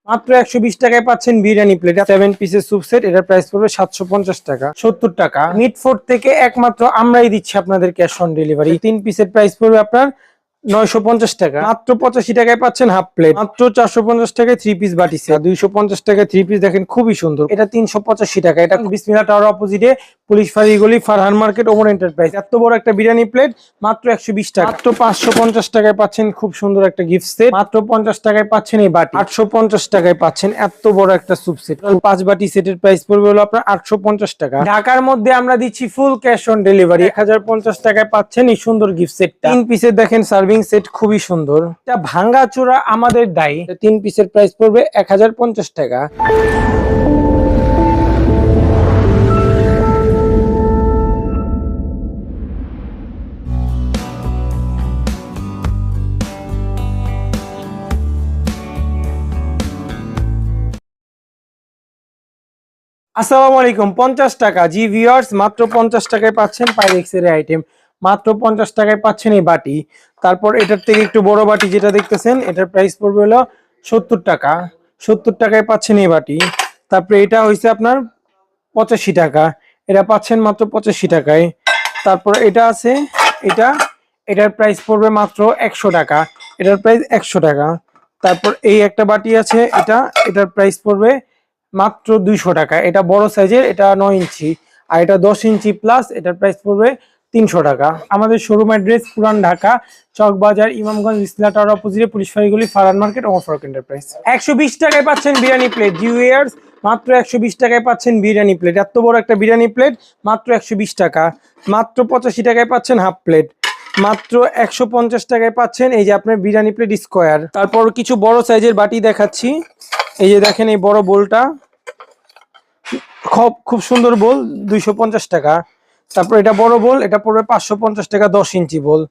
মাত্র 120 টাকায় পাচ্ছেন বিরিয়ানি প্লেট 7 পিসের স্যুপ সেট। এটার প্রাইস পড়বে 750 টাকা। 70 টাকা। মিটফোর্ট থেকে একমাত্র আমরাই দিচ্ছি আপনাদের ক্যাশ অন ডেলিভারি। 3 পিসের প্রাইস পড়বে আপনার 950 টাকা। মাত্র 85 টাকায় পাচ্ছেন হাফ প্লেট। মাত্র 450 টাকায় 3 পিস বাটি সেট। 250 টাকায় 3 পিস দেখেন খুবই সুন্দর। এটা 385 টাকা। এটা বিসমিল্লাহ টাওয়ার অপোজিটে পুলিশ ফাঁড়ি গলি ফারহান মার্কেট ওমর এন্টারপ্রাইজ। এত বড় একটা বিরিয়ানি প্লেট মাত্র 120 টাকা। মাত্র 550 টাকায় পাচ্ছেন খুব সুন্দর একটা গিফট সেট। মাত্র 50 টাকায় পাচ্ছেন এই বাটি। 850 টাকায় পাচ্ছেন এত বড় একটা স্যুপ সেট। 5 বাটি সেটের প্রাইস পড়বে হলো আপনার 850 টাকা। ঢাকার মধ্যে আমরা দিচ্ছি ফুল ক্যাশ অন ডেলিভারি। 1050 টাকায় পাচ্ছেন এই সুন্দর গিফট সেটটা। 3 পিসের দেখেন সার্ভিং সেট খুবই সুন্দর। এটা ভাঙা চূড়া আমাদের দায়ী। 3 পিসের প্রাইস পড়বে 1050 টাকা। আসসালামু আলাইকুম। 50 টাকা। জি ভিউয়ার্স, মাত্র 50 টাকায় পাচ্ছেন পাইরেক্সের আইটেম। মাত্র 50 টাকায় পাচ্ছেন এই বাটি। তারপর এটার থেকে একটু বড় বাটি যেটা দেখতেছেন, এটার প্রাইস পড়বে হলো 70 টাকা। 70 টাকায় পাচ্ছেন এই বাটি। তারপরে এটা হইছে আপনার 85 টাকা। এটা পাচ্ছেন মাত্র 85 টাকায়। তারপর এটা আছে, এটা এটার প্রাইস পড়বে মাত্র 100 টাকা। এটার প্রাইস 100 টাকা। তারপর এই একটা বাটি আছে, এটার প্রাইস পড়বে মাত্র 200 টাকা। এটা বড় সাইজের, এটা 9 ইঞ্চি, আর এটা 10 ইঞ্চি প্লাস। এটার প্রাইস পড়বে 300 টাকা। আমাদের শোরুম অ্যাড্রেস পুরান ঢাকা, চকবাজার, ইমামগঞ্জ, বিসমিল্লাহ টাওয়ার অপোজিটে পুলিশ ফাঁড়ি গলি ফারহান মার্কেট ওমর ফারুক এন্টারপ্রাইজ। 120 টাকায় পাচ্ছেন বিরিয়ানি প্লেট। ভিউয়ার্স, মাত্র 120 টাকায় পাচ্ছেন বিরিয়ানি প্লেট। এত বড় একটা বিরিয়ানি প্লেট মাত্র 120 টাকা। মাত্র 85 টাকায় পাচ্ছেন হাফ প্লেট। মাত্র 150 টাকায় পাচ্ছেন এই যে আপনার বিরিয়ানি প্লেট স্কোয়ার। তারপর কিছু বড় সাইজের বাটি দেখাচ্ছি। এই যে দেখেন এই বড় বোলটা, খুব সুন্দর বোল, 250 টাকা। তারপর এটা বড় বোল, এটা পড়বে 550 টাকা, 10 ইঞ্চি বোল।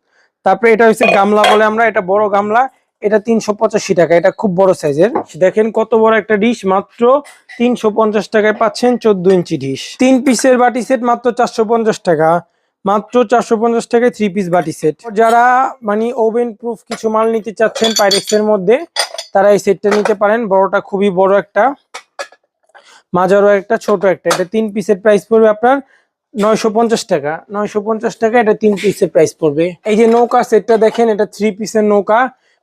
তারপরে এটা হচ্ছে গামলা বলে আমরা, এটা বড় গামলা, এটা 385 টাকা। এটা খুব বড় সাইজের। দেখেন কত বড় একটা ডিশ, মাত্র 350 টাকায় পাচ্ছেন 14 ইঞ্চি ডিশ। 3 পিসের বাটি সেট মাত্র 450 টাকা। মাত্র 450 টাকায় 3 পিস বাটি সেট। যারা মানে ওভেন প্রুফ কিছু মাল নিতে চাচ্ছেন পাইরেক্সের মধ্যে, তারা এই সেটটা নিতে পারেন। বড়টা খুবই বড় একটা, মাঝারও একটা, ছোট একটা। এটা 3 পিসের প্রাইস পড়বে আপনার 950 টাকা। 950 টাকা এটা 3 পিসের প্রাইস পড়বে। এই যে নৌকা সেটটা দেখেন, এটা 3 পিসের নৌকা,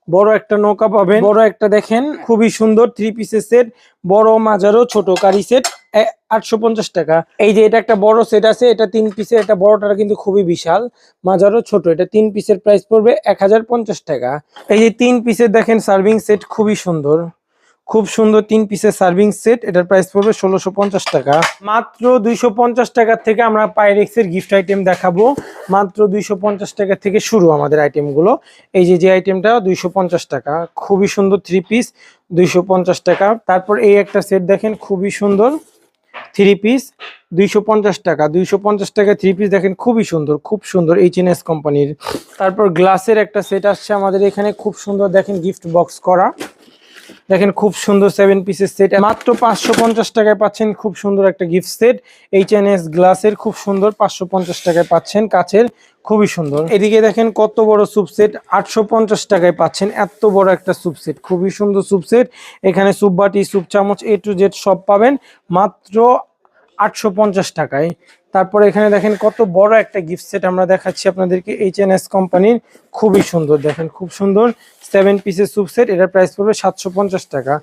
বড় একটা নৌকা পাবেন। বড় একটা দেখেন খুবই সুন্দর 3 পিসের সেট, বড় মাঝারও ছোট কারি সেট 850 টাকা। এই যে এটা একটা বড় সেট আছে, এটা 3 পিসের। এটা বড়টা কিন্তু খুবই বিশাল, মাঝারও ছোট। এটা 3 পিসের প্রাইস পড়বে 1050 টাকা। এই যে 3 পিসের দেখেন সার্ভিং সেট খুবই সুন্দর, খুব সুন্দর 3 পিসের সার্ভিং সেট। এটার প্রাইস পড়বে 1650 টাকা। মাত্র 250 টাকা থেকে আমরা পাইরেক্সের গিফট আইটেম দেখাবো। মাত্র 250 টাকা থেকে শুরু আমাদের আইটেমগুলো। এই যে আইটেমটা 250 টাকা, খুবই সুন্দর 3 পিস, 250 টাকা। তারপর এই একটা সেট দেখেন খুবই সুন্দর 3 পিস, 250 টাকা। 250 টাকা 3 পিস দেখেন খুবই সুন্দর, খুব সুন্দর H&S কোম্পানির। তারপর গ্লাসের একটা সেট আসছে আমাদের এখানে, খুব সুন্দর দেখেন গিফট বক্স করা। দেখেন খুব সুন্দর 7 পিসের সেট, মাত্র 550 টাকায় পাচ্ছেন খুব সুন্দর একটা গিফট সেট। H&S গ্লাসের খুব সুন্দর, 550 টাকায় পাচ্ছেন কাচের, খুবই সুন্দর। এদিকে দেখেন কত বড় স্যুপ সেট, 850 টাকায় পাচ্ছেন এত বড় একটা স্যুপ সেট, খুবই সুন্দর স্যুপ সেট। এখানে স্যুপ বাটি, স্যুপ চামচ, A to Z সব পাবেন মাত্র 850 টাকায়। তারপরে এখানে দেখেন কত বড় একটা গিফট সেট আমরা দেখাচ্ছি আপনাদেরকে, H&S কোম্পানির, খুবই সুন্দর। দেখেন খুব সুন্দর 7 পিসের স্যুপ সেট। এটার প্রাইস পড়বে 750 টাকা।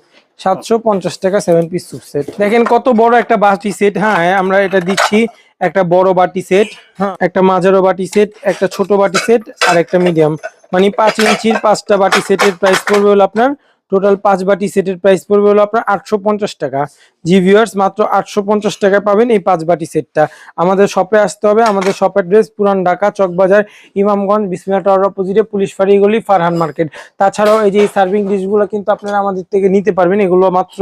750 টাকা 7 পিস স্যুপ সেট। দেখেন কত বড় একটা বাটি সেট। হ্যাঁ, আমরা এটা দিচ্ছি একটা বড় বাটি সেট, হ্যাঁ, একটা মাঝারো বাটি সেট, একটা ছোট বাটি সেট, আর একটা মিডিয়াম, মানে 5 ইঞ্চির 5টা বাটি সেটের প্রাইস পড়বে হলো আপনার, টোটাল 5 বাটি সেটের প্রাইস পড়বে হলো আপনার 850 টাকা। জি ভিউয়ার্স, মাত্র 850 টাকায় পাবেন এই 5 বাটি সেটটা। আমাদের শপে আসতে হবে। আমাদের শপ অ্যাড্রেস পুরান ঢাকা, চকবাজার, ইমামগঞ্জ, বিসমিল্লাহ টাওয়ার অপোজিটে পুলিশ ফাঁড়ি গলি ফারহান মার্কেট। তাছাড়াও এই যে সার্ভিং ডিশগুলো কিন্তু আপনারা আমাদের থেকে নিতে পারবেন। এগুলো মাত্র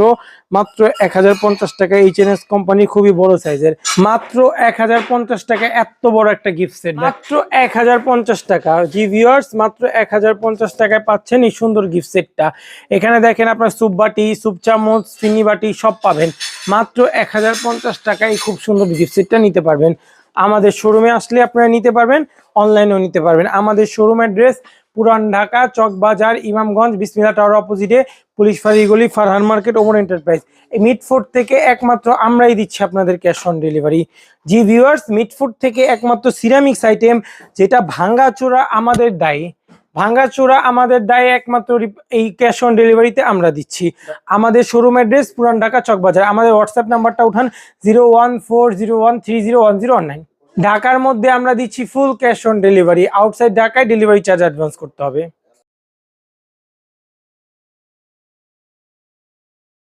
1050 টাকা। H&S কোম্পানি, খুবই বড় সাইজের, মাত্র 1050 টাকা। এত বড় একটা গিফট সেট মাত্র 1050 টাকা। জি ভিউয়ার্স, মাত্র 1050 টাকায় পাচ্ছেন এই সুন্দর গিফট সেটটা। এখানে দেখেন আপনার স্যুপ বাটি, স্যুপ চামচ, চিনি বাটি সব পাবেন মাত্র 1050 টাকায়। খুব সুন্দর গিফট সেটটা নিতে পারবেন। আমাদের শোরুমে আসলে আপনারা নিতে পারবেন, অনলাইনেও নিতে পারবেন। আমাদের শোরুম অ্যাড্রেস পুরান ঢাকা, চকবাজার, ইমামগঞ্জ, বিসমিল্লাহ টাওয়ার অপোজিটে পুলিশ ফাঁড়ি গলি, ফারহান মার্কেট, ওমর এন্টারপ্রাইজ। এই মিটফোর্ড থেকে একমাত্র আমরাই দিচ্ছি আপনাদের cash on delivery. G viewers, Mitford থেকে একমাত্র সিরামিক্স আইটেম যেটা ভাঙ্গাচোরা আমাদের দায়ী, ভাঙ্গাচোরা আমাদের দায়ে একমাত্র এই ক্যাশ অন ডেলিভারিতে আমরা দিচ্ছি। আমাদের শোরুম অ্যাড্রেস পুরান ঢাকা চকবাজার। আমাদের হোয়াটসঅ্যাপ নাম্বারটা উঠান 01401301019। ঢাকার মধ্যে আমরা দিচ্ছি full cash on delivery, outside ঢাকায় ডেলিভারি চার্জ অ্যাডভান্স করতে হবে।